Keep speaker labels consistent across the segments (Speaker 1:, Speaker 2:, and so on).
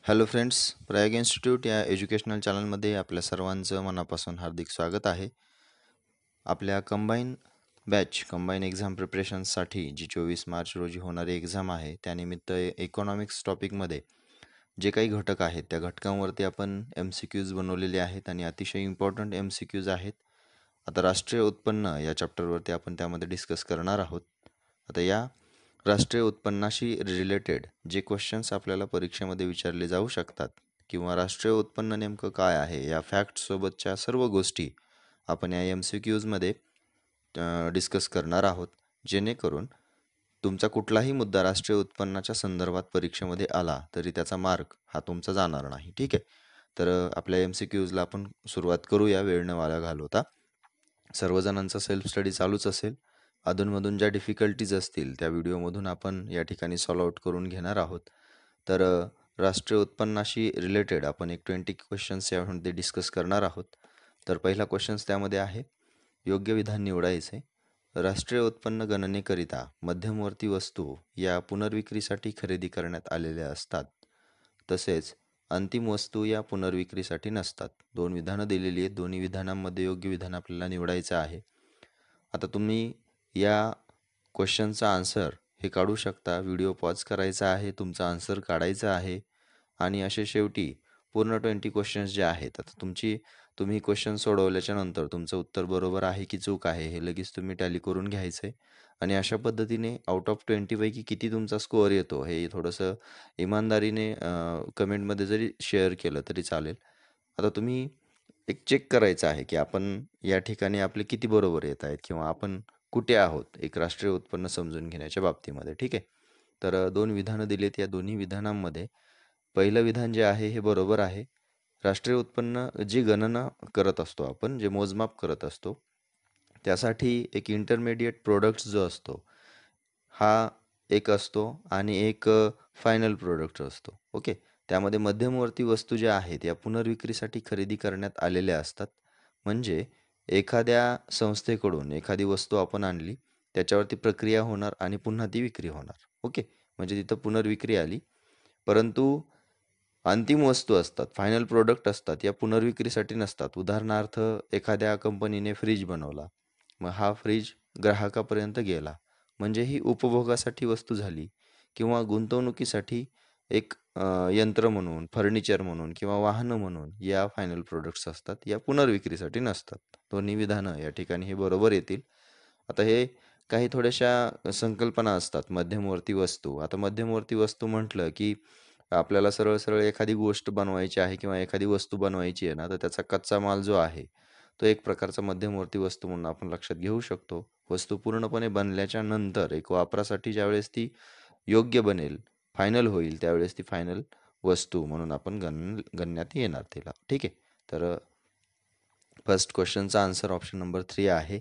Speaker 1: Hello friends, Prayag institute या educational चॅनलमध्ये आपल्या सर्वांचं मनापासून हार्दिक स्वागत आहे. आपल्या कंबाईन एक्झाम प्रिपरेशनसाठी जी 24 मार्च रोजी होणारी एक्झाम आहे, त्यानिमित्त इकॉनॉमिक्स टॉपिकमध्ये जे काही घटक आहेत, त्या घटकांवरती आपण MCQs बनवलेले आहेत आणि अतिशय इम्पॉर्टंट MCQs आहेत. आता राष्ट्रीय उत्पन्न या चॅप्टरवरती आपण त्यामध्ये डिस्कस करणार आहोत. आता या राष्ट्रीय उत्पन्नाशी रिलेटेड जे क्वेश्चन्स आपल्याला परीक्षेमध्ये विचारले जाऊ शकतात किंवा राष्ट्रीय उत्पन्न नेमकं काय आहे या फॅक्टसोबतच्या सर्व गोष्टी आपण या MCQजमध्ये डिस्कस करणार आहोत, जेणेकरून तुमचा कुठलाही मुद्दा राष्ट्रीय उत्पन्नाच्या संदर्भात परीक्षेमध्ये आला तरी त्याचा मार्क हा तुमचा जाणार नाही. ठीक आहे. तर आपल्या MCQजला आपण सुरुवात करूया वेळ न वाया घालवता. सर्वजणांचा सेल्फ स्टडी चालूच असेल. अधूनमधून ज्या डिफिकल्टीज असतील त्या व्हिडिओमधून आपण या ठिकाणी सॉल्व आउट करून घेणार आहोत. तर राष्ट्रीय उत्पन्नाशी रिलेटेड आपण एक 20 क्वेश्चन्स यामध्ये डिस्कस करणार आहोत. तर पहिला क्वेश्चन्स त्यामध्ये आहे, योग्य विधान निवडायचे. राष्ट्रीय उत्पन्न गणनेकरिता मध्यमवर्ती वस्तू या पुनर्विक्रीसाठी खरेदी करण्यात आलेल्या असतात, तसेच अंतिम वस्तू या पुनर्विक्रीसाठी नसतात. दोन विधानं दिलेली आहेत. दोन्ही विधानांमध्ये योग्य विधान आपल्याला निवडायचं आहे. आता तुम्ही या क्वेश्चनचा आन्सर हे काढू शकता. व्हिडिओ पॉज करायचा आहे, तुमचा आन्सर काढायचा आहे आणि असे शेवटी पूर्ण 20 क्वेश्चन्स जे आहेत, आता तुम्ही क्वेश्चन सोडवल्याच्या नंतर तुमचं उत्तर बरोबर आहे की चूक आहे हे लगेच तुम्ही टॅली करून घ्यायचं आहे. आणि अशा पद्धतीने आउट ऑफ 20 पैकी किती तुमचा स्कोअर येतो हे थोडंसं इमानदारीने कमेंटमध्ये जरी शेअर केलं तरी चालेल. आता तुम्ही एक चेक करायचं आहे की आपण या ठिकाणी आपले किती बरोबर येत आहेत किंवा आपण कुठे आहोत एक राष्ट्रीय उत्पन्न समजून घेण्याच्या बाबतीमध्ये. ठीक आहे. तर दोन विधानं दिलीत. या दोन्ही विधानांमध्ये पहिलं विधान जे आहे हे बरोबर आहे. राष्ट्रीय उत्पन्न जी गणना करत असतो आपण, जे मोजमाप करत असतो, त्यासाठी एक इंटरमिडिएट प्रोडक्ट्स जो असतो हा एक असतो आणि एक फायनल प्रोडक्ट असतो. ओके. त्यामध्ये मध्यमवर्ती वस्तू ज्या आहेत या पुनर्विक्रीसाठी खरेदी करण्यात आलेल्या असतात. म्हणजे एखाद्या संस्थेकडून एखादी वस्तू आपण आणली, त्याच्यावरती प्रक्रिया होणार आणि पुन्हा ती विक्री होणार. ओके. म्हणजे तिथं पुनर्विक्री आली. परंतु अंतिम वस्तू असतात, फायनल प्रोडक्ट असतात, या पुनर्विक्रीसाठी नसतात. उदाहरणार्थ एखाद्या कंपनीने फ्रीज बनवला, मग हा फ्रीज ग्राहकापर्यंत गेला, म्हणजे ही उपभोगासाठी वस्तू झाली किंवा गुंतवणुकीसाठी एक यंत्र म्हणून, फर्निचर म्हणून किंवा वाहनं म्हणून या फायनल प्रोडक्ट्स असतात, या पुनर्विक्रीसाठी नसतात. दोन्ही विधानं या ठिकाणी हे बरोबर येतील. आता हे काही थोड्याशा संकल्पना असतात मध्यमवर्ती वस्तू. आता मध्यमवर्ती वस्तू म्हटलं की आपल्याला सरळ सरळ एखादी गोष्ट बनवायची आहे किंवा एखादी वस्तू बनवायची आहे ना, तर त्याचा कच्चा माल जो आहे तो एक प्रकारचा मध्यमवर्ती वस्तू म्हणून आपण लक्षात घेऊ शकतो. वस्तू पूर्णपणे बनल्याच्या नंतर एक वापरासाठी ज्यावेळेस ती योग्य बनेल, फायनल होईल, त्यावेळेस ती फायनल वस्तू म्हणून आपण गणण्यात येणार तिला. ठीक आहे. तर फर्स्ट क्वेश्चनचा आन्सर ऑप्शन नंबर 3 आहे.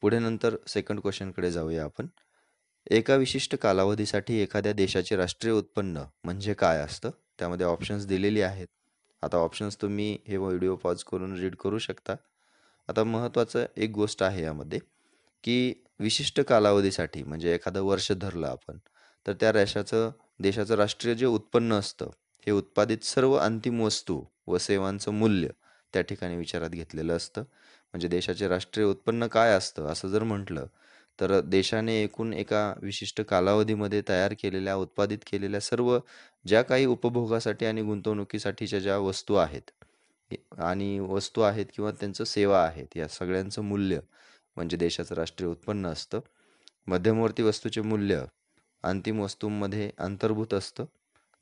Speaker 1: पुढे नंतर सेकंड क्वेश्चनकडे जाऊया आपण. एका विशिष्ट कालावधीसाठी एखाद्या देशाचे राष्ट्रीय उत्पन्न म्हणजे काय असतं? त्यामध्ये ऑप्शन्स दिलेली आहेत. आता ऑप्शन्स तुम्ही हे व्हिडिओ पॉज करून रीड करू शकता. आता महत्त्वाचं एक गोष्ट आहे यामध्ये की विशिष्ट कालावधीसाठी म्हणजे एखादं वर्ष धरलं आपण, तर त्या देशाचं राष्ट्रीय जे उत्पन्न असतं, हे उत्पादित सर्व अंतिम वस्तू व सेवांचं मूल्य त्या ठिकाणी विचारात घेतलेलं असतं. म्हणजे देशाचे राष्ट्रीय उत्पन्न काय असतं असं जर म्हटलं, तर देशाने एकूण एका विशिष्ट कालावधीमध्ये तयार केलेल्या, उत्पादित केलेल्या सर्व ज्या काही उपभोगासाठी आणि गुंतवणुकीसाठीच्या ज्या वस्तू आहेत किंवा त्यांचं सेवा आहेत, या सगळ्यांचं मूल्य म्हणजे देशाचं राष्ट्रीय उत्पन्न असतं. मध्यमवर्ती वस्तूचे मूल्य अंतिम वस्तूंमध्ये अंतर्भूत असतं.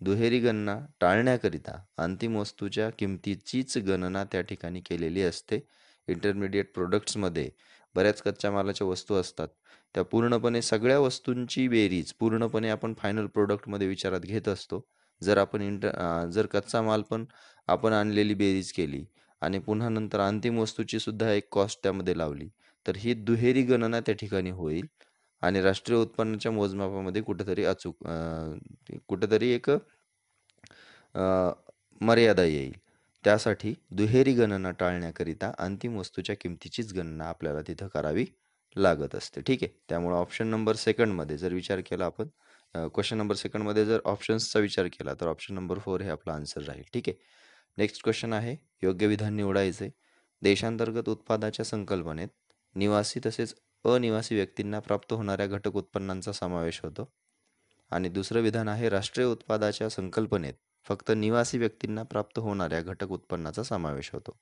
Speaker 1: दुहेरी गणना टाळण्याकरिता अंतिम वस्तूच्या किमतीचीच गणना त्या ठिकाणी केलेली असते. इंटरमिडिएट प्रोडक्ट्समध्ये बऱ्याच कच्च्या मालाच्या वस्तू असतात, त्या पूर्णपणे सगळ्या वस्तूंची बेरीज पूर्णपणे आपण फायनल प्रोडक्टमध्ये विचारात घेत असतो. जर कच्चा माल पण आपण आणलेली बेरीज केली आणि पुन्हा नंतर अंतिम वस्तूची सुद्धा एक कॉस्ट त्यामध्ये लावली, तर ही दुहेरी गणना त्या ठिकाणी होईल आणि राष्ट्रीय उत्पन्नाच्या मोजमापामध्ये कुठेतरी एक मर्यादा येईल. त्यासाठी दुहेरी गणना टाळण्याकरिता अंतिम वस्तूच्या किमतीचीच गणना आपल्याला तिथं करावी लागत असते. ठीक आहे. त्यामुळे ऑप्शन नंबर सेकंडमध्ये जर विचार केला आपण, क्वेश्चन नंबर सेकंडमध्ये जर ऑप्शन्सचा विचार केला तर ऑप्शन नंबर 4 हे आपला आन्सर राहील. ठीक आहे. नेक्स्ट क्वेश्चन आहे, योग्य विधान निवडायचे. देशांतर्गत उत्पादाच्या संकल्पनेत निवासी तसेच अनिवासी व्यक्तींना प्राप्त होणाऱ्या घटक उत्पन्नांचा समावेश होतो. आणि दुसरं विधान आहे, राष्ट्रीय उत्पादाच्या संकल्पनेत फक्त निवासी व्यक्तींना प्राप्त होणाऱ्या घटक उत्पन्नाचा समावेश होतो.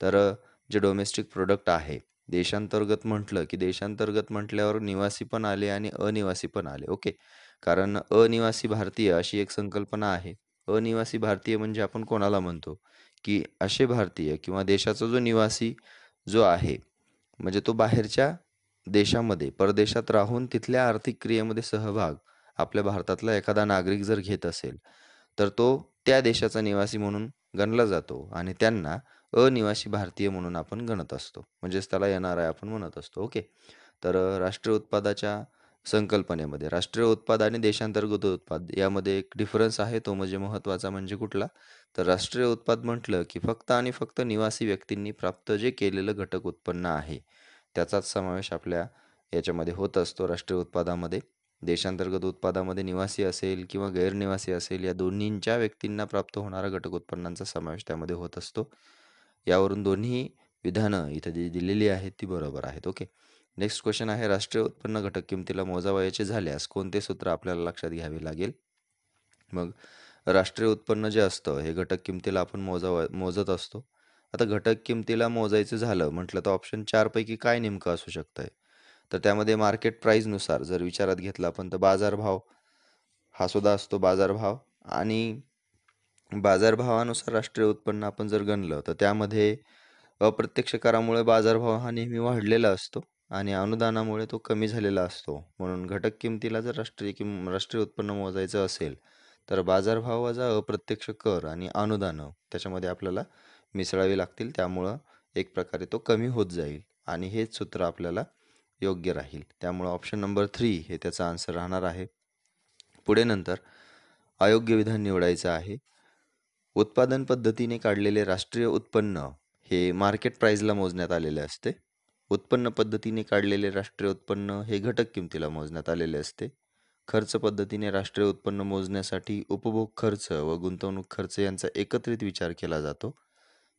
Speaker 1: तर जे डोमेस्टिक प्रोडक्ट आहे, देशांतर्गत म्हटलं की देशांतर्गत म्हटल्यावर निवासी पण आले आणि अनिवासी पण आले. ओके. कारण अनिवासी भारतीय अशी एक संकल्पना आहे. अनिवासी भारतीय म्हणजे आपण कोणाला म्हणतो, की असे भारतीय किंवा देशाचा जो निवासी जो आहे, म्हणजे तो बाहेरच्या देशामध्ये परदेशात राहून तिथल्या आर्थिक क्रियेमध्ये सहभाग आपल्या भारतातला एखादा नागरिक जर घेत असेल, तर तो त्या देशाचा निवासी म्हणून गणला जातो आणि त्यांना अनिवासी भारतीय म्हणून आपण गणत असतो. म्हणजेच त्याला NRI आपण म्हणत असतो. ओके. तर राष्ट्रीय उत्पादाच्या संकल्पनेमध्ये राष्ट्रीय उत्पाद आणि देशांतर्गत उत्पाद यामध्ये एक डिफरन्स आहे. तो म्हणजे महत्त्वाचा म्हणजे कुठला? तर राष्ट्रीय उत्पाद म्हटलं की फक्त आणि फक्त निवासी व्यक्तींनी प्राप्त जे केलेलं घटक उत्पन्न आहे, त्याचाच समावेश आपल्या याच्यामध्ये होत असतो राष्ट्रीय उत्पादामध्ये. देशांतर्गत उत्पादामध्ये निवासी असेल किंवा गैरनिवासी असेल, या दोन्हींच्या व्यक्तींना प्राप्त होणारा घटक उत्पन्नांचा समावेश त्यामध्ये होत असतो. यावरून दोन्ही विधानं इथं जी दिलेली आहेत ती बरोबर आहेत. ओके. नेक्स्ट क्वेश्चन आहे, राष्ट्रीय उत्पन्न घटक किमतीला मोजावयाचे झाल्यास कोणते सूत्र आपल्याला लक्षात घ्यावे लागेल? मग राष्ट्रीय उत्पन्न जे असतं हे घटक किमतीला आपण मोजत असतो. आता घटक किमतीला मोजायचं झालं म्हटलं तर ऑप्शन 4 पैकी काय नेमकं असू शकतंय? तर त्यामध्ये मार्केट प्राईजनुसार जर विचारात घेतला आपण तर बाजारभाव हा सुद्धा असतो, बाजारभाव. आणि बाजारभावानुसार राष्ट्रीय उत्पन्न आपण जर गणलं तर त्यामध्ये अप्रत्यक्ष करामुळे बाजारभाव हा नेहमी वाढलेला असतो आणि अनुदानामुळे तो कमी झालेला असतो. म्हणून घटक किमतीला जर राष्ट्रीय उत्पन्न मोजायचं असेल तर बाजारभाव वजा अप्रत्यक्ष कर आणि अनुदानं त्याच्यामध्ये आपल्याला मिसळावी लागतील. त्यामुळं एक प्रकारे तो कमी होत जाईल आणि हेच सूत्र आपल्याला योग्य राहील. त्यामुळं ऑप्शन नंबर 3 हे त्याचा आन्सर राहणार आहे. पुढे नंतर अयोग्य विधान निवडायचं आहे. उत्पादन पद्धतीने काढलेले राष्ट्रीय उत्पन्न हे मार्केट प्राईजला मोजण्यात आलेले असते. उत्पन्न पद्धतीने काढलेले राष्ट्रीय उत्पन्न हे घटक किमतीला मोजण्यात आलेले असते. खर्च पद्धतीने राष्ट्रीय उत्पन्न मोजण्यासाठी उपभोग खर्च व गुंतवणूक खर्च यांचा एकत्रित विचार केला जातो.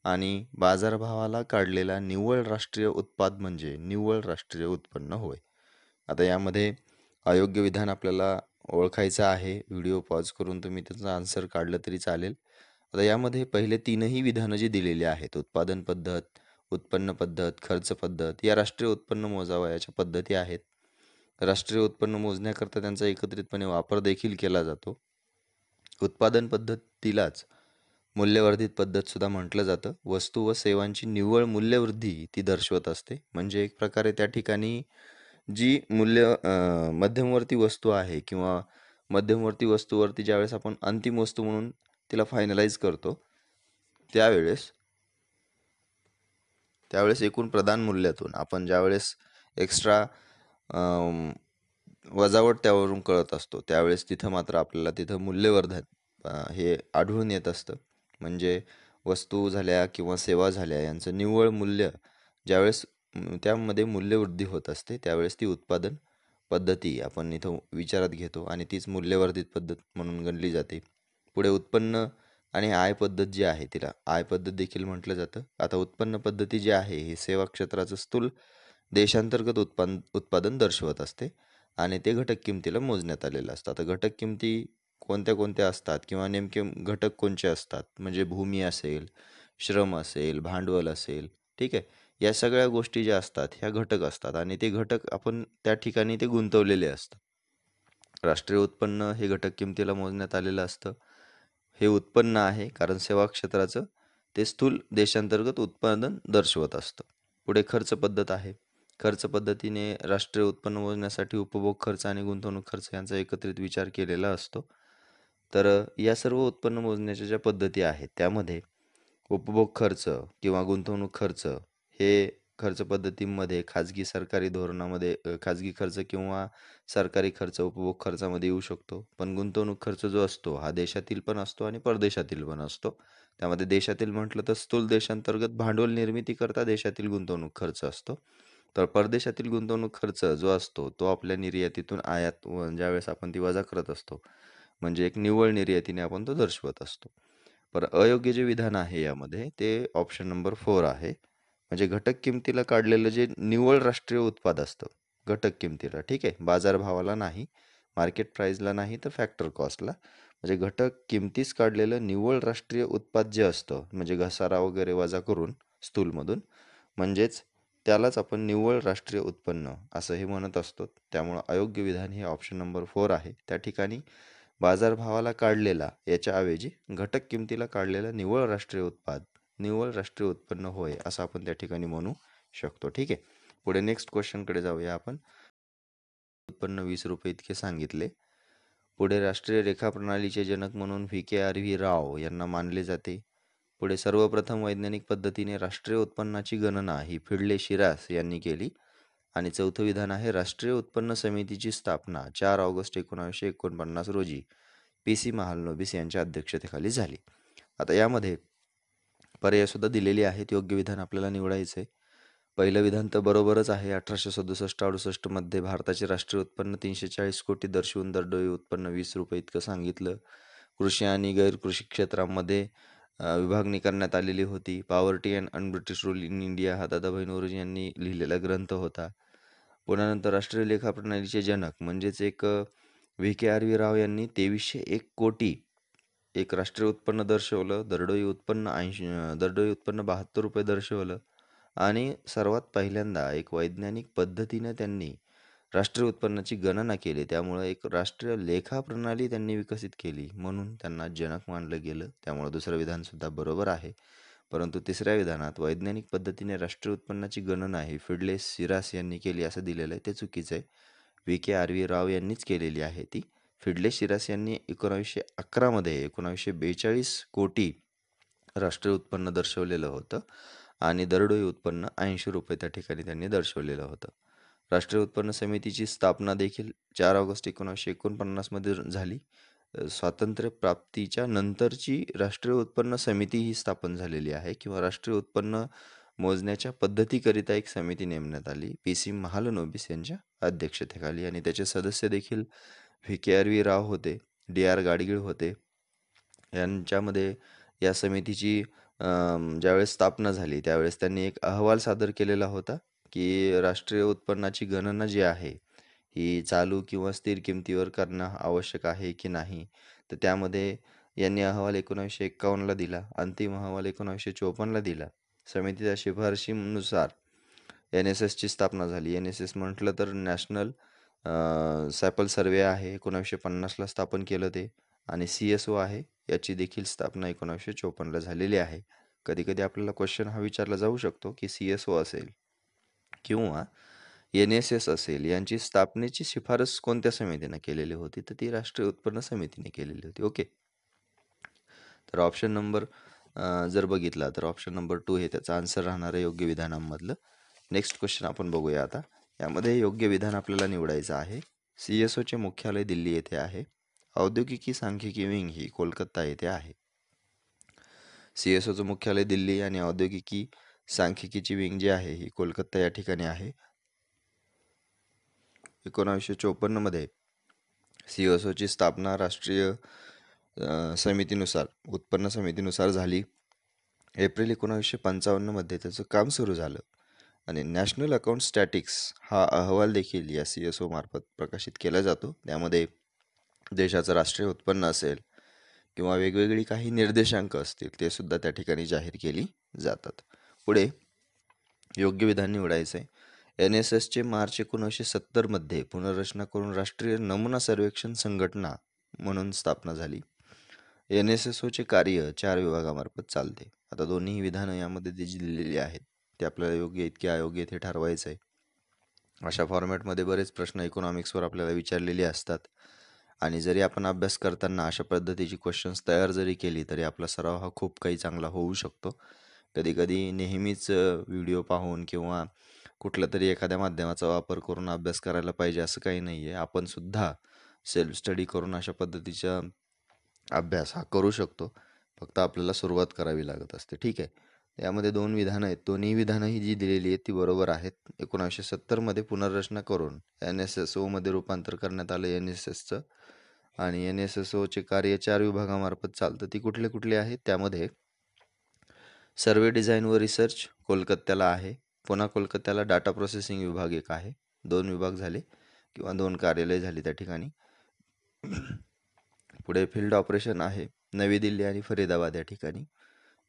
Speaker 1: आणि बाजारभावाला काढलेला निव्वळ राष्ट्रीय उत्पाद म्हणजे निव्वळ राष्ट्रीय उत्पन्न होय. आता यामध्ये अयोग्य विधान आपल्याला ओळखायचं आहे. व्हिडिओ पॉज करून तुम्ही त्याचा आन्सर काढलं तरी चालेल. आता यामध्ये पहिले तीनही विधानं जी दिलेली आहेत, उत्पादन पद्धत, उत्पन्न पद्धत, खर्च पद्धत, या राष्ट्रीय उत्पन्न मोजावयाच्या पद्धती आहेत. राष्ट्रीय उत्पन्न मोजण्याकरता त्यांचा एकत्रितपणे वापर देखील केला जातो. उत्पादन पद्धतीलाच मूल्यवर्धित पद्धत सुद्धा म्हटलं जातं. वस्तू व सेवांची निव्वळ मूल्यवृद्धी ती दर्शवत असते. म्हणजे एक प्रकारे त्या ठिकाणी जी मध्यमवर्ती वस्तू आहे किंवा मध्यमवर्ती वस्तूवरती ज्यावेळेस आपण अंतिम वस्तू म्हणून तिला फायनलाइज करतो, त्यावेळेस एकूण प्रदान मूल्यातून आपण ज्यावेळेस एक्स्ट्रा वजावट त्यावरून कळत असतो, त्यावेळेस तिथं मात्र आपल्याला तिथं मूल्यवर्धन हे आढळून येत असतं. म्हणजे वस्तू झाल्या किंवा सेवा झाल्या यांचं निव्वळ मूल्य ज्यावेळेस त्यामध्ये मूल्यवृद्धी होत असते, त्यावेळेस ती उत्पादन पद्धती आपण इथं विचारात घेतो आणि तीच मूल्यवर्धित पद्धत म्हणून गणली जाते. पुढे उत्पन्न आणि आय पद्धत जी आहे तिला आय पद्धत देखील म्हटलं जातं. आता उत्पन्न पद्धती जी आहे ही सेवा क्षेत्राचं स्थूल देशांतर्गत उत्पादन दर्शवत असते आणि ते घटक किमतीला मोजण्यात आलेलं असतं. आता घटक किमती कोणत्या कोणत्या असतात किंवा नेमके घटक कोणते असतात, म्हणजे भूमी असेल, श्रम असेल, भांडवल असेल, ठीक आहे. या सगळ्या गोष्टी ज्या असतात ह्या घटक असतात आणि ते घटक आपण त्या ठिकाणी ते गुंतवलेले असतात. राष्ट्रीय उत्पन्न हे घटक किमतीला मोजण्यात आलेलं असतं. हे उत्पन्न आहे कारण सेवा क्षेत्राचं ते स्थूल देशांतर्गत उत्पादन दर्शवत असतं. पुढे खर्च पद्धत आहे. खर्च पद्धतीने राष्ट्रीय उत्पन्न मोजण्यासाठी उपभोग खर्च आणि गुंतवणूक खर्च यांचा एकत्रित विचार केलेला असतो. तर या सर्व उत्पन्न मोजण्याच्या ज्या पद्धती आहेत त्यामध्ये उपभोग खर्च किंवा गुंतवणूक खर्च हे खर्च पद्धतींमध्ये खाजगी सरकारी धोरणामध्ये खाजगी खर्च किंवा सरकारी खर्च उपभोग खर्चामध्ये येऊ शकतो. पण गुंतवणूक खर्च जो असतो हा देशातील पण असतो आणि परदेशातील पण असतो. त्यामध्ये देशातील म्हटलं तर स्थूल देशांतर्गत भांडवल निर्मितीकरता देशातील गुंतवणूक खर्च असतो तर परदेशातील गुंतवणूक खर्च जो असतो तो आपल्या निर्यातीतून आयात ज्यावेळेस आपण ती वजा करत असतो, म्हणजे एक निव्वळ निर्यातीने आपण तो दर्शवत असतो. पण अयोग्य जे विधान आहे यामध्ये ते ऑप्शन नंबर 4 आहे. म्हणजे घटक किमतीला काढलेलं जे निव्वळ राष्ट्रीय उत्पाद असतं, घटक किमतीला, ठीक आहे, बाजारभावाला नाही, मार्केट प्राइसला नाही, तर फॅक्टर कॉस्टला. म्हणजे घटक किमतीस काढलेलं निव्वळ राष्ट्रीय उत्पाद जे असतं, म्हणजे घसारा वगैरे वजा करून स्थूलमधून, म्हणजेच त्यालाच आपण निव्वळ राष्ट्रीय उत्पन्न असंही म्हणत असतो. त्यामुळं अयोग्य विधान हे ऑप्शन नंबर 4 आहे. त्या ठिकाणी बाजारभावाला काढलेला याच्या ऐवजी घटक किमतीला काढलेला निव्वळ राष्ट्रीय उत्पाद, निव्वळ राष्ट्रीय उत्पन्न होय असं आपण त्या ठिकाणी म्हणू शकतो. ठीक आहे. पुढे नेक्स्ट क्वेश्चनकडे जाऊया आपण. उत्पन्न 20 रुपये इतके सांगितले. पुढे राष्ट्रीय रेखा प्रणालीचे जनक म्हणून VKRV राव यांना मानले जाते. पुढे सर्वप्रथम वैज्ञानिक पद्धतीने राष्ट्रीय उत्पन्नाची गणना ही फिडले शिरास यांनी केली. आणि चौथं विधान आहे राष्ट्रीय उत्पन्न समितीची स्थापना 4 ऑगस्ट 1949 रोजी PC महालनोबिस यांच्या अध्यक्षतेखाली झाली. आता यामध्ये पर्यायसुद्धा दिलेली आहेत. योग्य विधान आपल्याला निवडायचं आहे. पहिलं विधान तर बरोबरच आहे. 1867-68 मध्ये भारताचे राष्ट्रीय उत्पन्न 340 कोटी दर्शवून दरडोई उत्पन्न 20 रुपये इतकं सांगितलं. कृषी आणि गैर कृषी क्षेत्रामध्ये विभागणी करण्यात आलेली होती. Poverty and un-British rule in India हा दादाभाई नौरोजी यांनी लिहिलेला ग्रंथ होता. पुन्हा नंतर राष्ट्रीय लेखा प्रणालीचे जनक म्हणजेच एक VKRV राव यांनी 2301 कोटी एक राष्ट्रीय उत्पन्न दर्शवलं. दरडोई उत्पन्न 72 रुपये दर्शवलं. आणि सर्वात पहिल्यांदा एक वैज्ञानिक पद्धतीने त्यांनी राष्ट्रीय उत्पन्नाची गणना केली. त्यामुळं एक राष्ट्रीय लेखा प्रणाली त्यांनी विकसित केली, म्हणून त्यांना जनक मानलं गेलं. त्यामुळं दुसरं विधानसुद्धा बरोबर आहे. परंतु तिसऱ्या विधानात वैज्ञानिक पद्धतीने राष्ट्रीय उत्पन्नाची गणना ही फिडले सिरास यांनी केली असं दिलेलं आहे, ते चुकीचं आहे. VKRV राव यांनीच केलेली आहे ती. फिडले सिरास यांनी 1911 मध्ये 1942 कोटी राष्ट्रीय उत्पन्न दर्शवलेलं होतं आणि दरडोई उत्पन्न 80 रुपये त्या ठिकाणी त्यांनी दर्शवलेलं होतं. राष्ट्रीय उत्पन्न समितीची स्थापना देखील 4 ऑगस्ट 1949 मध्ये झाली. स्वातंत्र्य प्राप्तीच्या नंतरची राष्ट्रीय उत्पन्न समिती ही स्थापन झालेली आहे, किंवा राष्ट्रीय उत्पन्न मोजण्याच्या पद्धतीकरिता एक समिती नेमण्यात आली PC महालनोबिस यांच्या अध्यक्षतेखाली. आणि त्याचे सदस्य देखील VKRV राव होते, DR गाडगीळ होते. यांच्यामध्ये या समितीची ज्यावेळेस स्थापना झाली त्यावेळेस त्यांनी एक अहवाल सादर केलेला होता की राष्ट्रीय उत्पन्नाची गणना जी आहे ही चालू किंवा स्थिर किमतीवर करणं आवश्यक आहे की नाही. तर त्यामध्ये यांनी अहवाल 1951ला दिला, अंतिम अहवाल 1954ला दिला. समितीच्या शिफारशीनुसार NSSची स्थापना झाली. NSS म्हटलं तर नॅशनल सॅपल सर्वे आहे, 1950ला स्थापन केलं ते. आणि CSO आहे, याची देखील स्थापना 1954ला झालेली आहे. कधी कधी आपल्याला क्वेश्चन हा विचारला जाऊ शकतो की CSO असेल किंवा NSS असेल, यांची स्थापनेची शिफारस कोणत्या समितीने केलेली होती, तर ती राष्ट्रीय उत्पन्न समितीने केलेली होती. ओके. तर ऑप्शन नंबर जर बघितला तर ऑप्शन नंबर 2 हे त्याचा आन्सर राहणार आहे योग्य विधानांमधलं. नेक्स्ट क्वेश्चन आपण बघूया आता. यामध्ये योग्य विधान आपल्याला निवडायचं आहे. CSOचे मुख्यालय दिल्ली येथे आहे. औद्योगिकी सांख्यिकी विंग ही कोलकाता येथे आहे. CSOचं मुख्यालय दिल्ली आणि औद्योगिकी सांख्यिकीची विंग जी आहे ही कोलकाता या ठिकाणी आहे. 1954 मध्ये CSOची स्थापना राष्ट्रीय समितीनुसार, उत्पन्न समितीनुसार झाली. एप्रिल 1955 मध्ये त्याचं काम सुरू झालं. आणि नॅशनल अकाउंट स्टॅटिक्स हा अहवाल देखील या CSO मार्फत प्रकाशित केला जातो. त्यामध्ये देशाचं राष्ट्रीय उत्पन्न असेल किंवा वेगवेगळी काही निर्देशांक असतील ते सुद्धा त्या ठिकाणी जाहीर केली जातात. पुढे योग्य विधान निवडायचं आहे. NSSचे मार्च 1970 मध्ये पुनर्रचना करून राष्ट्रीय नमुना सर्वेक्षण संघटना म्हणून स्थापना झाली. NSSOचे कार्य 4 विभागामार्फत चालते. आता दोन्ही विधानं यामध्ये जी दिलेली आहेत ते आपल्याला योग्य इतके अयोग्य ते ठरवायचं आहे. अशा फॉर्मॅटमध्ये बरेच प्रश्न इकॉनॉमिक्सवर आपल्याला विचारलेले असतात. आणि जरी आपण अभ्यास करताना अशा पद्धतीची क्वेश्चन्स तयार जरी केली तरी आपला सराव हा खूप काही चांगला होऊ शकतो. कधीकधी नेहमीच व्हिडिओ पाहून किंवा कुठल्या तरी एखाद्या माध्यमाचा वापर करून अभ्यास करायला पाहिजे असं काही नाही आहे. आपण सुद्धा सेल्फ स्टडी करून अशा पद्धतीचा अभ्यास हा करू शकतो. फक्त आपल्याला सुरुवात करावी लागत असते. ठीक आहे. यामध्ये 2 विधानं आहेत. दोन्ही विधानं ही जी दिलेली आहेत ती बरोबर आहेत. 1970 मध्ये पुनर्रचना करून NSSOमध्ये रूपांतर करण्यात आलं NSSचं. आणि NSSOचे कार्य 4 विभागामार्फत चालतं. ती कुठले कुठले आहेत? त्यामध्ये सर्वे डिझाईन व रिसर्च कोलकात्याला आहे. पुन्हा कोलकात्याला डाटा प्रोसेसिंग विभाग एक आहे. 2 विभाग झाले किंवा 2 कार्यालय झाली त्या ठिकाणी. पुढे फील्ड ऑपरेशन आहे नवी दिल्ली आणि फरीदाबाद या ठिकाणी.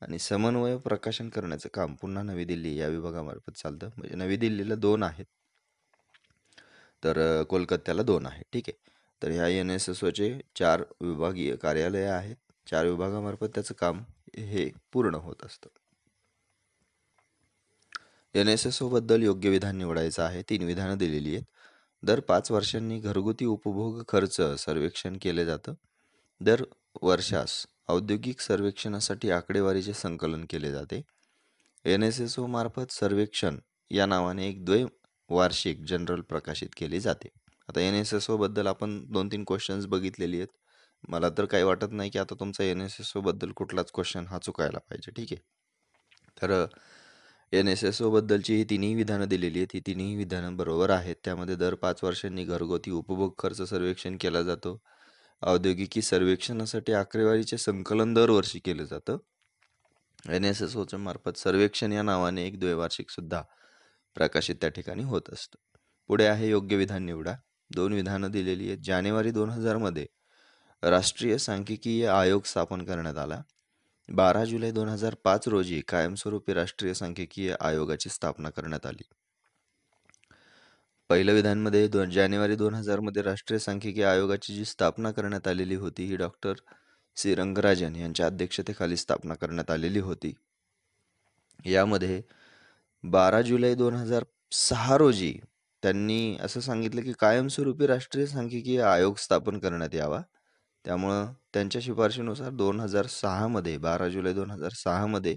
Speaker 1: आणि समन्वय प्रकाशन करण्याचं काम पुन्हा नवी दिल्ली या विभागामार्फत चालतं. म्हणजे नवी दिल्लीला 2 आहेत, तर कोलकात्याला 2 आहेत. ठीक आहे. तर ह्या NSSOचे 4 विभागीय कार्यालय आहेत. 4 विभागामार्फत त्याचं काम हे पूर्ण होत असतं. NSSO बद्दल योग्य विधान निवडायचं आहे. 3 विधानं दिलेली आहेत. दर 5 वर्षांनी घरगुती उपभोग खर्च सर्वेक्षण केले जातं. दर वर्षास औद्योगिक सर्वेक्षणासाठी आकडेवारीचे संकलन केले जाते. NSSO मार्फत सर्वेक्षण या नावाने एक द्वैवार्षिक जर्नल प्रकाशित केली जाते. आता NSSO बद्दल आपण 2-3 क्वेश्चन्स बघितलेली आहेत. मला तर काही वाटत नाही की आता तुमचा NSSO बद्दल कुठलाच क्वेश्चन हा चुकायला पाहिजे. ठीक आहे. तर NSSO बद्दलची ही तिन्ही विधानं दिलेली आहेत. ही तिन्ही विधानं बरोबर आहेत. त्यामध्ये दर 5 वर्षांनी घरगुती उपभोग खर्च सर्वेक्षण केला जातो. औद्योगिकी सर्वेक्षणासाठी आकडेवारीचे संकलन दरवर्षी केलं जातं. NSSOच्या मार्फत सर्वेक्षण या नावाने एक द्वैवार्षिक सुद्धा प्रकाशित त्या ठिकाणी होत असतं. पुढे आहे योग्य विधान निवडा. 2 विधानं दिलेली आहेत. जानेवारी 2000 मध्ये राष्ट्रीय सांख्यिकीय आयोग स्थापन करण्यात आला. 12 जुलै 2005 रोजी कायमस्वरूपी राष्ट्रीय सांख्यिकीय आयोगाची स्थापना करण्यात आली. पहिलं विधानमध्ये जानेवारी 2000 मध्ये राष्ट्रीय सांख्यिकी आयोगाची जी स्थापना करण्यात आलेली होती ही डॉक्टर सी रंगराजन यांच्या अध्यक्षतेखाली स्थापना करण्यात आलेली होती. यामध्ये 12 जुलै 2006 रोजी त्यांनी असं सांगितलं की कायमस्वरूपी राष्ट्रीय सांख्यिकीय आयोग स्थापन करण्यात यावा. त्यामुळं त्यांच्या शिफारशीनुसार 2006 मध्ये 12 जुलै 2006 मध्ये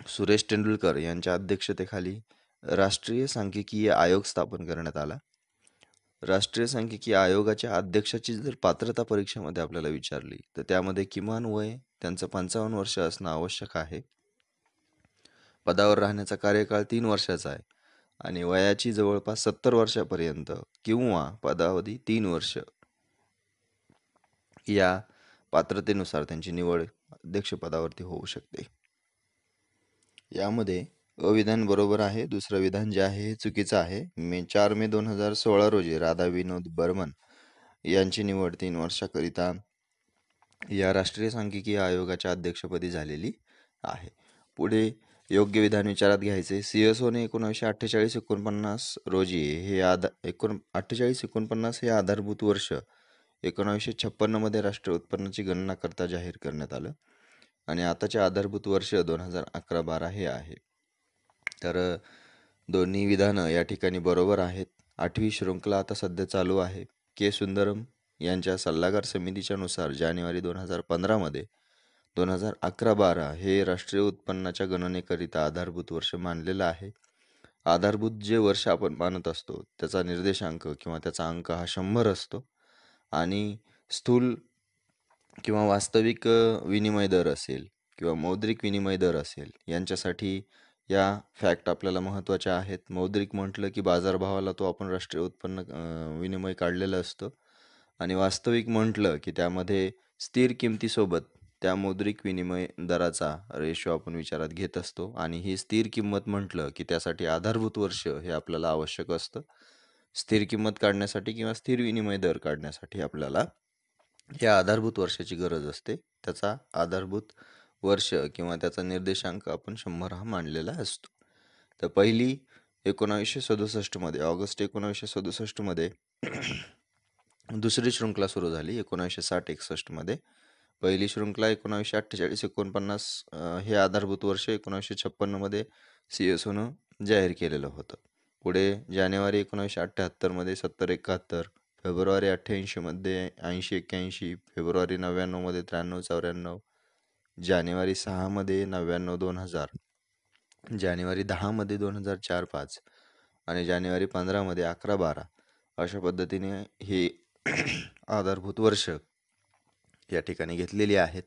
Speaker 1: सुरेश तेंडुलकर यांच्या अध्यक्षतेखाली राष्ट्रीय सांख्यिकीय आयोग स्थापन करण्यात आला. राष्ट्रीय सांख्यिकीय आयोगाच्या अध्यक्षाची जर पात्रता परीक्षेमध्ये आपल्याला विचारली तर त्यामध्ये किमान वय त्यांचं 55 वर्ष असणं आवश्यक आहे. पदावर राहण्याचा कार्यकाळ 3 वर्षाचा आहे आणि वयाची जवळपास 70 वर्षापर्यंत किंवा पदावधी 3 वर्ष या पात्रतेनुसार त्यांची निवड अध्यक्षपदावरती होऊ शकते. यामध्ये अविधान बरोबर आहे. दुसरं विधान जे आहे हे चुकीचं आहे. 4 मे 2016 रोजी राधा विनोद बर्मन यांची निवड 3 वर्षाकरिता या राष्ट्रीय सांख्यिकीय आयोगाच्या अध्यक्षपदी झालेली आहे. पुढे योग्य विधान विचारात घ्यायचे. CSOने 1948-49 रोजी हे 48-49 हे आधारभूत वर्ष 1956 मध्ये राष्ट्रीय उत्पन्नाची गणना करता जाहीर करण्यात आलं आणि आताचे आधारभूत वर्ष 2011-12 हे आहे. तर दोन्ही विधानं या ठिकाणी बरोबर आहेत. 8वी शृंखला आता सध्या चालू आहे. के सुंदरम यांच्या सल्लागार समितीच्या नुसार जानेवारी 2015 मध्ये 2011-12 हे राष्ट्रीय उत्पन्नाच्या गणनेकरिता आधारभूत वर्ष मानलेलं आहे. आधारभूत जे वर्ष आपण मानत असतो त्याचा निर्देशांक किंवा त्याचा अंक हा 100 असतो आणि स्थूल किंवा वास्तविक विनिमय दर असेल किंवा मौद्रिक विनिमय दर असेल यांच्यासाठी या फॅक्ट आपल्याला महत्त्वाच्या आहेत. मौद्रिक म्हटलं की बाजारभावाला तो आपण राष्ट्रीय उत्पन्न विनिमय काढलेलं असतं आणि वास्तविक म्हटलं की त्यामध्ये स्थिर किमतीसोबत त्या मौद्रिक विनिमय दराचा रेशो आपण विचारात घेत असतो आणि ही स्थिर किंमत म्हटलं की त्यासाठी आधारभूत वर्ष हे आपल्याला आवश्यक असतं. स्थिर किंमत काढण्यासाठी किंवा स्थिर विनिमय दर काढण्यासाठी आपल्याला या आधारभूत वर्षाची गरज असते. त्याचा आधारभूत वर्ष किंवा त्याचा निर्देशांक आपण 100 हा मानलेला असतो. तर पहिली 1967 मध्ये ऑगस्ट 1967 मध्ये दुसरी शृंखला सुरू झाली 1960-61 मध्ये. पहिली शृंखला 1948-49 हे आधारभूत वर्ष 1956 मध्ये CSOनं जाहीर केलेलं होतं. पुढे जानेवारी 1978 मध्ये 70-71, फेब्रुवारी 88 मध्ये 80-81, फेब्रुवारी 99 मध्ये 93-94, जानेवारी 6 मध्ये 99-2000, जानेवारी 10 मध्ये 2004-5 आणि जानेवारी 15 मध्ये 11-12 अशा पद्धतीने ही आधारभूत वर्ष या ठिकाणी घेतलेली आहेत.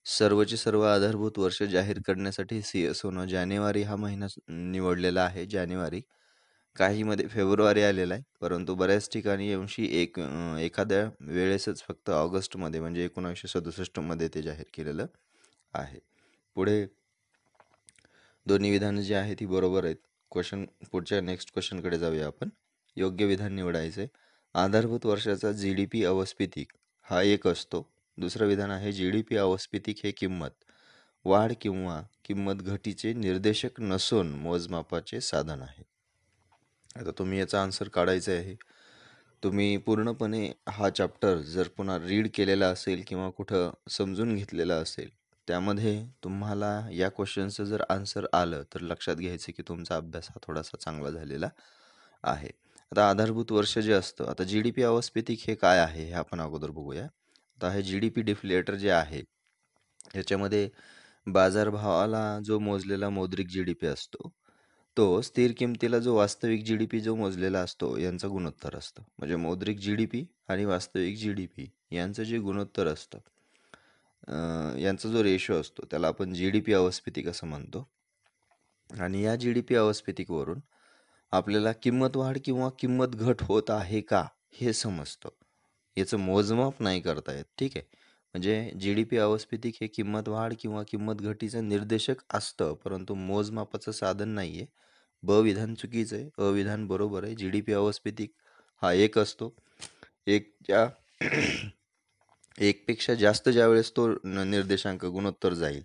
Speaker 1: सर्वचे सर्व आधारभूत वर्ष जाहीर करण्यासाठी CSOनं जानेवारी हा महिना निवडलेला आहे. जानेवारी. काहीमध्ये फेब्रुवारी आलेला आहे. परंतु बऱ्याच ठिकाणी एखाद्या वेळेसच फक्त ऑगस्टमध्ये म्हणजे 1967 मध्ये ते जाहीर केलेलं आहे. पुढे दोन्ही विधानं जी आहेत ती बरोबर आहेत. पुढच्या नेक्स्ट क्वेश्चनकडे जाऊया आपण. योग्य विधान निवडायचे. आधारभूत वर्षाचा GDP अवस्थितिक हा एक असतो. दुसरं विधान आहे GDP अवस्थितिक हे किंमत वाढ किंवा किंमत घटीचे निर्देशक नसून मोजमापाचे साधन आहे. आता तुम्ही याचा आन्सर काढायचा आहे. तुम्ही पूर्णपणे हा चॅप्टर जर पुन्हा रीड केलेला असेल किंवा कुठं समजून घेतलेलं असेल, त्यामध्ये तुम्हाला या क्वेश्चनचं जर आन्सर आलं तर लक्षात घ्यायचं की तुमचा अभ्यास हा थोडासा चांगला झालेला आहे. आता आधारभूत वर्ष जे असतं, आता GDP अवस्थितिक हे काय आहे हे आपण अगोदर बघूया. आता हे GDP डिफ्लेटर जे आहे याच्यामध्ये बाजारभावाला जो मोजलेला मौद्रिक GDP असतो, तो स्थिर किमतीला जो वास्तविक GDP जो मोजलेला असतो यांचं गुणोत्तर असतं. म्हणजे मौद्रिक GDP आणि वास्तविक GDP यांचं जे गुणोत्तर असतं, यांचा जो रेशो असतो त्याला आपण GDP अवस्थितिक असं म्हणतो. आणि या GDP अवस्थितिकवरून आपल्याला किंमत वाढ किंवा किंमत घट होत आहे का हे समजतं. याचं मोजमाप नाही करता येत. ठीक आहे. म्हणजे GDP अवस्थितिक हे किंमत वाढ किंवा किंमत घटीचं निर्देशक असतं, परंतु मोजमापाचं साधन नाही आहे. ब विधान चुकीचं आहे. अ विधान बरोबर आहे. GDP अवस्थितिक हा एक असतो. एकच्या एकपेक्षा जास्त ज्यावेळेस तो निर्देशांक गुणोत्तर जाईल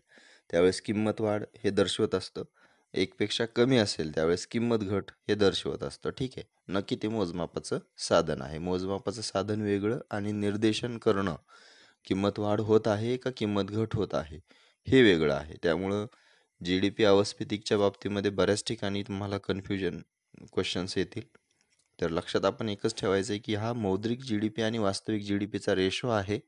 Speaker 1: त्यावेळेस किंमत वाढ हे दर्शवत असतं. एकपेक्षा कमी असेल त्यावेळेस किंमत घट हे दर्शवत असतं. ठीक आहे. नक्की ते मोजमापाचं साधन आहे. मोजमापाचं साधन वेगळं आणि निर्देशन करणं किंमत वाढ होत आहे का किंमत घट होत आहे हे वेगळं आहे. त्यामुळं GDP अवस्थितिकच्या बाबतीमध्ये बऱ्याच ठिकाणी तुम्हाला कन्फ्युजन क्वेश्चन्स येतील. तर लक्षात आपण एकच ठेवायचं आहे की हा मौद्रिक GDP आणि वास्तविक GDPचा रेशो आहे.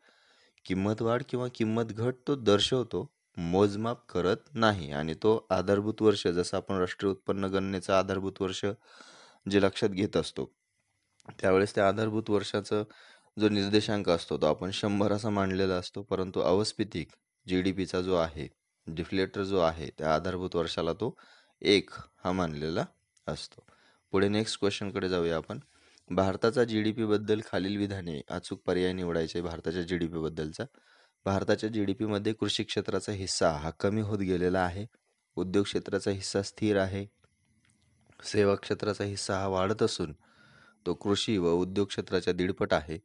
Speaker 1: किंमत वाढ किंवा किंमत घट तो दर्शवतो, मोजमाप करत नाही. आणि तो आधारभूत वर्ष जसं आपण राष्ट्रीय उत्पन्न गणनेचं आधारभूत वर्ष जे लक्षात घेत असतो, त्यावेळेस त्या आधारभूत वर्षाचं जो निर्देशांक असतो तो आपण 100 असा मांडलेला असतो. परंतु अवस्थितिक GDPचा जो आहे, डिफ्लेटर जो आहे, त्या आधारभूत वर्षाला तो 1 हा मानलेला असतो. पुढे नेक्स्ट क्वेश्चनकडे जाऊया आपण. भारताचा GDP बद्दल खालील विधाने अचूक पर्याय निवडायचे. भारताच्या GDP बद्दलचा. भारताच्या GDP मध्ये कृषी क्षेत्राचा हिस्सा हा कमी होत गेलेला आहे. उद्योग क्षेत्राचा हिस्सा स्थिर आहे. सेवा क्षेत्राचा हिस्सा हा वाढत असून तो कृषी व उद्योग क्षेत्राच्या दीडपट आहे.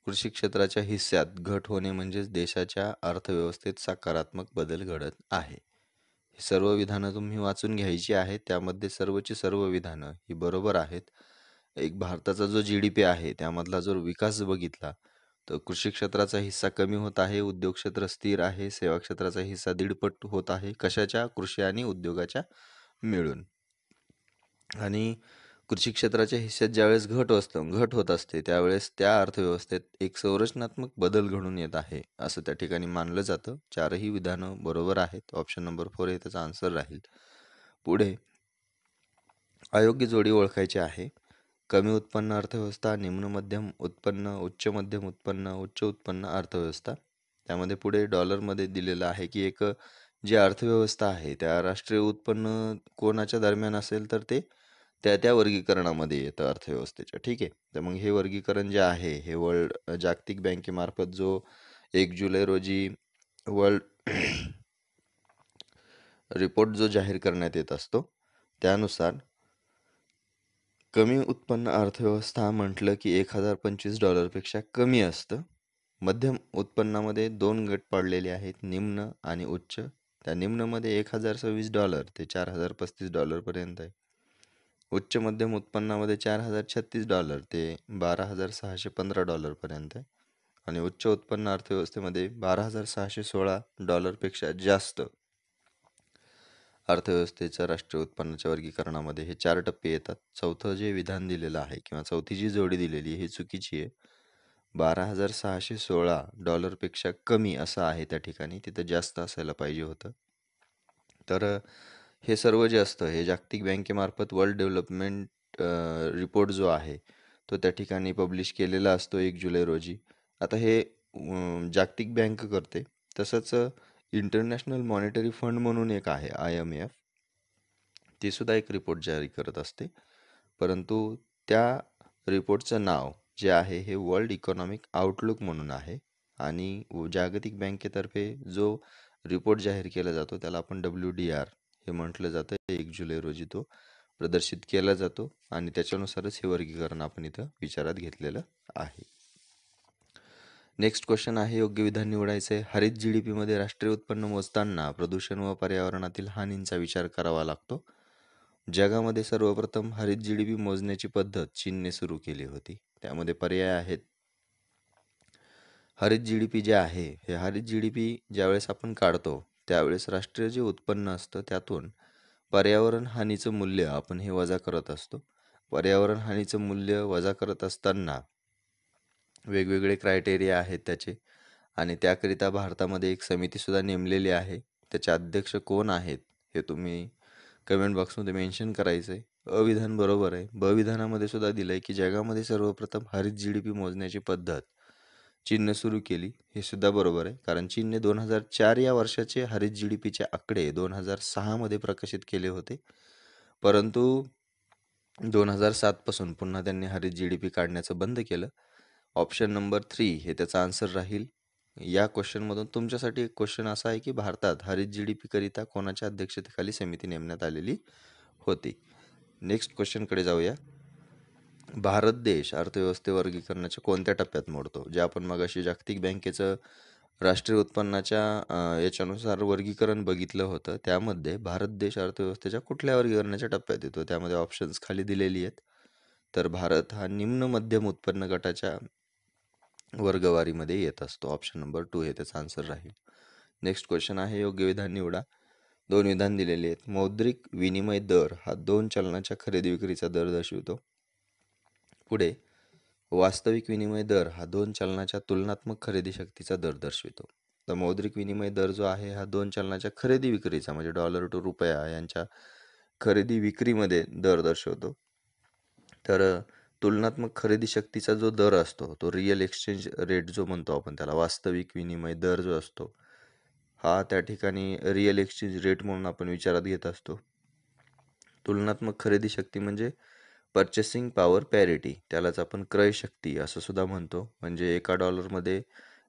Speaker 1: कृषी क्षेत्राच्या हिस्स्यात घट होणे म्हणजेच देशाच्या अर्थव्यवस्थेत सकारात्मक बदल घडत आहे. ही सर्व विधानं तुम्ही वाचून घ्यायची आहेत. त्यामध्ये सर्वची सर्व विधानं ही बरोबर आहेत. एक भारताचा जो GDP आहे त्यामधला जर विकास बघितला तर कृषी क्षेत्राचा हिस्सा कमी होत आहे, उद्योग क्षेत्र स्थिर आहे, सेवा क्षेत्राचा हिस्सा दीडपट होत आहे. कशाच्या? कृषी आणि उद्योगाच्या मिळून. आणि कृषी क्षेत्राच्या हिस्स्यात ज्यावेळेस घट होत असते त्यावेळेस त्या अर्थव्यवस्थेत एक संरचनात्मक बदल घडून येत आहे असं त्या ठिकाणी मानलं जातं. चारही विधानं बरोबर आहेत. ऑप्शन नंबर 4 हे त्याचा आन्सर राहील. पुढे अयोग्य जोडी ओळखायची आहे. कमी उत्पन्न अर्थव्यवस्था, निम्न मध्यम उत्पन्न, उच्च मध्यम उत्पन्न, उच्च उत्पन्न अर्थव्यवस्था. त्यामध्ये पुढे डॉलरमध्ये दिलेलं आहे की एक जी अर्थव्यवस्था आहे त्या राष्ट्रीय उत्पन्न कोणाच्या दरम्यान असेल तर ते त्या वर्गीकरणामध्ये येतं अर्थव्यवस्थेच्या. ठीक आहे. तर मग हे वर्गीकरण जे आहे हे जागतिक बँकेमार्फत जो 1 जुलै रोजी वर्ल्ड रिपोर्ट जो जाहीर करण्यात येत असतो त्यानुसार कमी उत्पन्न अर्थव्यवस्था म्हटलं की $1025 कमी असतं. मध्यम उत्पन्नामध्ये 2 गट पाडलेले आहेत, निम्न आणि उच्च. त्या निम्नमध्ये $1026 ते $4035 पर्यंत आहे. उच्च मध्यम उत्पन्नामध्ये $4036 ते $12615 पर्यंत आहे. आणि उच्च उत्पन्न अर्थव्यवस्थेमध्ये $12616 पेक्षा जास्त अर्थव्यवस्थेच्या राष्ट्रीय उत्पन्नाच्या वर्गीकरणामध्ये हे 4 टप्पे येतात. चौथं जे विधान दिलेलं आहे किंवा चौथी जी जोडी दिलेली आहे ही चुकीची आहे. $12616 पेक्षा कमी असं आहे त्या ठिकाणी, तिथं जास्त असायला पाहिजे होतं. तर हे सर्व जे असतं हे जागतिक बँकेमार्फत वर्ल्ड डेव्हलपमेंट रिपोर्ट जो आहे तो त्या ठिकाणी पब्लिश केलेला असतो 1 जुलै रोजी. आता हे जागतिक बँक करते. तसंच इंटरनॅशनल मॉनिटरी फंड म्हणून एक आहे IMF, ती सुद्धा एक रिपोर्ट जारी करत असते. परंतु त्या रिपोर्टचं नाव जे आहे हे वर्ल्ड इकॉनॉमिक आउटलुक म्हणून आहे. आणि जागतिक बँकेतर्फे जो रिपोर्ट जाहीर केला जातो त्याला आपण WDR हे म्हटलं जातं. 1 जुलै रोजी तो प्रदर्शित केला जातो आणि त्याच्यानुसारच हे वर्गीकरण आपण इथं विचारात घेतलेलं आहे. नेक्स्ट क्वेश्चन आहे, योग्य विधान निवडायचं आहे. हरित GDP मध्ये राष्ट्रीय उत्पन्न मोजताना प्रदूषण व पर्यावरणातील हानींचा विचार करावा लागतो. जगामध्ये सर्वप्रथम हरित GDP मोजण्याची पद्धत चीनने सुरू केली होती. त्यामध्ये पर्याय आहेत. हरित GDP जे आहे हे हरित GDP ज्यावेळेस आपण काढतो त्यावेळेस राष्ट्रीय जे उत्पन्न असतं त्यातून पर्यावरण हानीचं मूल्य आपण हे वजा करत असतो. पर्यावरण हानीचं मूल्य वजा करत असताना वेगवेगळे क्रायटेरिया आहेत त्याचे, आणि त्याकरिता भारतामध्ये एक समितीसुद्धा नेमलेली आहे. त्याचे अध्यक्ष कोण आहेत हे तुम्ही कमेंट बॉक्समध्ये मेन्शन करायचं आहे. अविधान बरोबर आहे. ब विधानामध्ये सुद्धा दिलं आहे की जगामध्ये सर्वप्रथम हरित GDP मोजण्याची पद्धत चीनने सुरू केली. हे सुद्धा बरोबर आहे, कारण चीनने 2004 या वर्षाचे हरित GDPचे आकडे 2006 प्रकाशित केले होते. परंतु 2007 पासून पुन्हा त्यांनी हरित GDP काढण्याचं बंद केलं. ऑप्शन नंबर 3 हे त्याचा आन्सर राहील. या क्वेश्चनमधून तुमच्यासाठी एक क्वेश्चन असा आहे की भारतात हरित GDP करिता कोणाच्या अध्यक्षतेखाली समिती नेमण्यात आलेली होती. नेक्स्ट क्वेश्चनकडे जाऊया. भारत देश अर्थव्यवस्थे वर्गीकरणाच्या कोणत्या टप्प्यात मोडतो? जे आपण मगाशी जागतिक बँकेचं राष्ट्रीय उत्पन्नाच्या याच्यानुसार वर्गीकरण बघितलं होतं, त्यामध्ये भारत देश अर्थव्यवस्थेच्या कुठल्या वर्गीकरणाच्या टप्प्यात येतो? त्यामध्ये ऑप्शन्स खाली दिलेली आहेत. तर भारत हा निम्न मध्यम उत्पन्न गटाच्या वर्गवारीमध्ये येत असतो. ऑप्शन नंबर 2 हे त्याचा आन्सर राहील. नेक्स्ट क्वेश्चन आहे, योग्य विधान निवडा. 2 विधान दिलेले आहेत. मौद्रिक विनिमय दर हा 2 चलनाच्या खरेदी विक्रीचा दर दर्शवितो. पुढे वास्तविक विनिमय दर हा 2 चलनाच्या तुलनात्मक खरेदी शक्तीचा दर दर्शवितो. तर मौद्रिक विनिमय दर जो आहे हा 2 चलनाच्या खरेदी विक्रीचा म्हणजे डॉलर टू रुपया यांच्या खरेदी विक्रीमध्ये दर दर्शवतो. तर तुलनात्मक खरेदी शक्तीचा जो दर असतो तो रिअल एक्सचेंज रेट जो म्हणतो आपण त्याला, वास्तविक विनिमय दर जो असतो हा त्या ठिकाणी रिअल एक्सचेंज रेट म्हणून आपण विचारात घेत असतो. तुलनात्मक खरेदी शक्ती म्हणजे पर्चेसिंग पॉवर पॅरिटी, त्यालाच आपण क्रय शक्ती असं सुद्धा म्हणतो. म्हणजे एका डॉलरमध्ये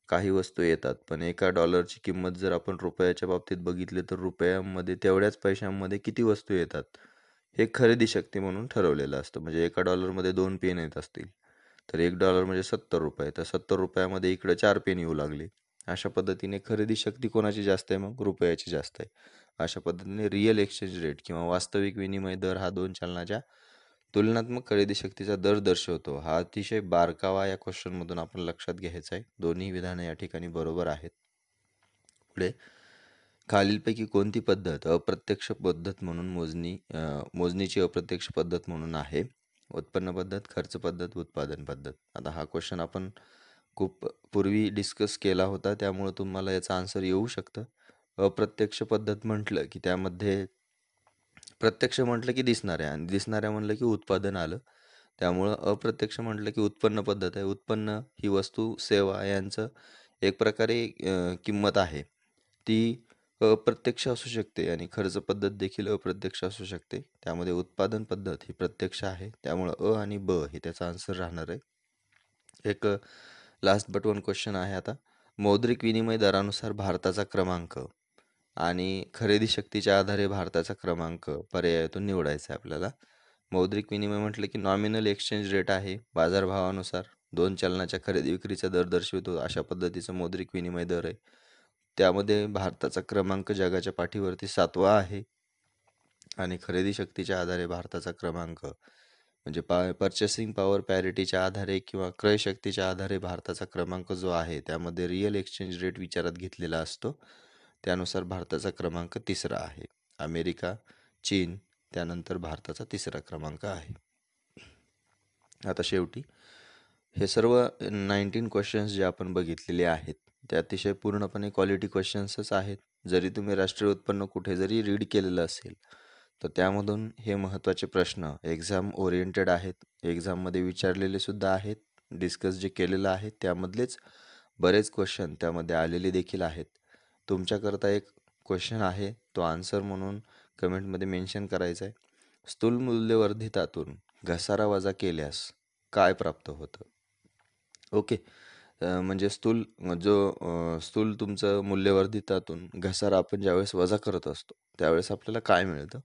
Speaker 1: काही वस्तू येतात, पण एका डॉलरची किंमत जर आपण रुपयाच्या बाबतीत बघितली तर रुपयामध्ये तेवढ्याच पैशांमध्ये किती वस्तू येतात हे खरेदी शक्ती म्हणून ठरवलेलं असतं. म्हणजे एका डॉलरमध्ये 2 पेन येत असतील तर $1 म्हणजे 70 रुपये, तर 70 रुपयामध्ये इकडे 4 पेन येऊ लागले. अशा पद्धतीने खरेदी शक्ती कोणाची जास्त आहे? मग रुपयाची जास्त आहे. अशा पद्धतीने रिअल एक्सचेंज रेट किंवा वास्तविक विनिमय दर हा 2 चलनाच्या तुलनात्मक खरेदी शक्तीचा दर दर्शवतो. हा अतिशय बारकावा या क्वेश्चनमधून आपण लक्षात घ्यायचा आहे. दोन्ही विधानं या ठिकाणी बरोबर आहेत. पुढे खालीलपैकी कोणती पद्धत अप्रत्यक्ष पद्धत म्हणून मोजणीची अप्रत्यक्ष पद्धत म्हणून आहे? उत्पन्न पद्धत, खर्च पद्धत, उत्पादन पद्धत. आता हा क्वेश्चन आपण खूप पूर्वी डिस्कस केला होता, त्यामुळे तुम्हाला याचा आन्सर येऊ शकतं. अप्रत्यक्ष पद्धत म्हटलं की त्यामध्ये प्रत्यक्ष म्हटलं की दिसणाऱ्या, आणि दिसणाऱ्या म्हटलं की उत्पादन आलं. त्यामुळं अप्रत्यक्ष म्हटलं की उत्पन्न पद्धत आहे. उत्पन्न ही वस्तू, सेवा यांचं एक प्रकारे किंमत आहे, ती अप्रत्यक्ष असू शकते, आणि खर्च पद्धत देखील अप्रत्यक्ष असू शकते. त्यामध्ये उत्पादन पद्धत ही प्रत्यक्ष आहे. त्यामुळं अ आणि ब हे त्याचा आन्सर राहणार आहे. एक लास्ट बट वन क्वेश्चन आहे आता. मौद्रिक विनिमय दरानुसार भारताचा क्रमांक आणि खरेदी शक्तीच्या आधारे भारताचा क्रमांक पर्यायातून निवडायचा आहे आपल्याला. मौद्रिक विनिमय म्हटलं की नॉमिनल एक्सचेंज रेट आहे, बाजारभावानुसार 2 चलनाच्या खरेदी विक्रीचा दर दर्शवतो, अशा पद्धतीचा मौद्रिक विनिमय दर आहे. त्यामध्ये भारताचा क्रमांक जगाच्या पाठीवरती 7वा आहे, आणि खरेदी शक्तीच्या आधारे भारताचा क्रमांक म्हणजे पर्चेसिंग पॉवर पॅरिटीच्या आधारे किंवा क्रय शक्तीच्या आधारे भारताचा क्रमांक जो आहे त्यामध्ये रिअल एक्सचेंज रेट विचारात घेतलेला असतो. त्यानुसार भारताचा क्रमांक 3रा आहे. अमेरिका, चीन, त्यानंतर भारताचा 3रा क्रमांक आहे. आता शेवटी हे सर्व 19 क्वेश्चन्स जे आपण बघितलेले आहेत ते अतिशय पूर्णपणे क्वालिटी क्वेश्चन्सच आहेत. जरी तुम्ही राष्ट्रीय उत्पन्न कुठे जरी रीड केलेलं असेल तर त्यामधून हे महत्त्वाचे प्रश्न एक्झाम ओरिएंटेड आहेत, एक्झाममध्ये विचारलेले सुद्धा आहेत, डिस्कस जे केलेलं आहे त्यामधलेच बरेच क्वेश्चन त्यामध्ये आलेले देखील आहेत. तुमच्याकरता एक क्वेश्चन आहे, तो आन्सर म्हणून कमेंटमध्ये मेन्शन करायचा आहे. स्थूल मूल्यवर्धितातून घसारा वजा केल्यास काय प्राप्त होतं? ओके. म्हणजे स्थूल तुमचं मूल्यवर्धितातून घसारा आपण ज्यावेळेस वजा करत असतो, त्यावेळेस आपल्याला काय मिळतं?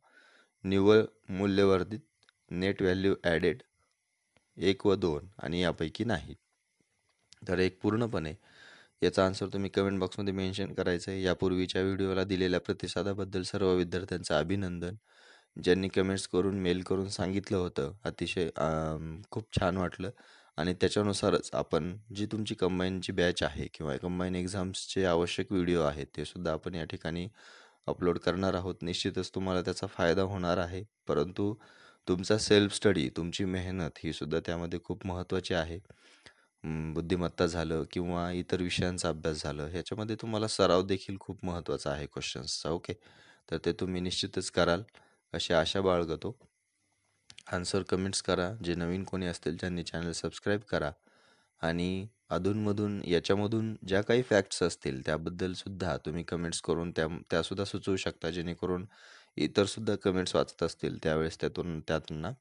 Speaker 1: निव्वळ मूल्यवर्धित, नेट व्हॅल्यू ॲडेड, 1 व 2 आणि यापैकी नाही. तर एक पूर्णपणे याचा आन्सर तुम्ही कमेंट बॉक्समध्ये मेन्शन करायचं आहे. यापूर्वीच्या व्हिडिओला दिलेल्या प्रतिसादाबद्दल सर्व विद्यार्थ्यांचं अभिनंदन. ज्यांनी कमेंट्स करून, मेल करून सांगितलं होतं, अतिशय खूप छान वाटलं आणि त्याच्यानुसारच आपण जी तुमची कंबाईनची बॅच आहे किंवा कंबाईन एक्झाम्सचे आवश्यक व्हिडिओ आहेत, ते सुद्धा आपण या ठिकाणी अपलोड करणार आहोत. निश्चितच तुम्हाला त्याचा फायदा होणार आहे. परंतु तुमचा सेल्फ स्टडी, तुमची मेहनत ही सुद्धा त्यामध्ये खूप महत्त्वाची आहे. बुद्धिमत्ता झालं किंवा इतर विषयांचा अभ्यास झालं, ह्याच्यामध्ये तुम्हाला सराव देखील खूप महत्त्वाचा आहे क्वेश्चन्सचा. ओके. तर ते तुम्ही निश्चितच कराल अशी आशा बाळगतो. आन्सर कमेंट्स करा. जे नवीन कोणी असतील त्यांनी चॅनल सबस्क्राईब करा आणि अधूनमधून याच्यामधून ज्या काही फॅक्ट्स असतील त्याबद्दल सुद्धा तुम्ही कमेंट्स करून त्यासुद्धा सुचवू शकता, जेणेकरून इतरसुद्धा कमेंट्स वाचत असतील त्यावेळेस त्यांना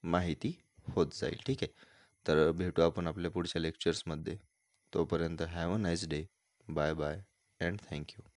Speaker 1: माहिती होत जाईल. ठीक आहे. तर भेटू आपण आपल्या पुढच्या लेक्चर्समध्ये. तोपर्यंत have a nice day. Bye bye and thank you.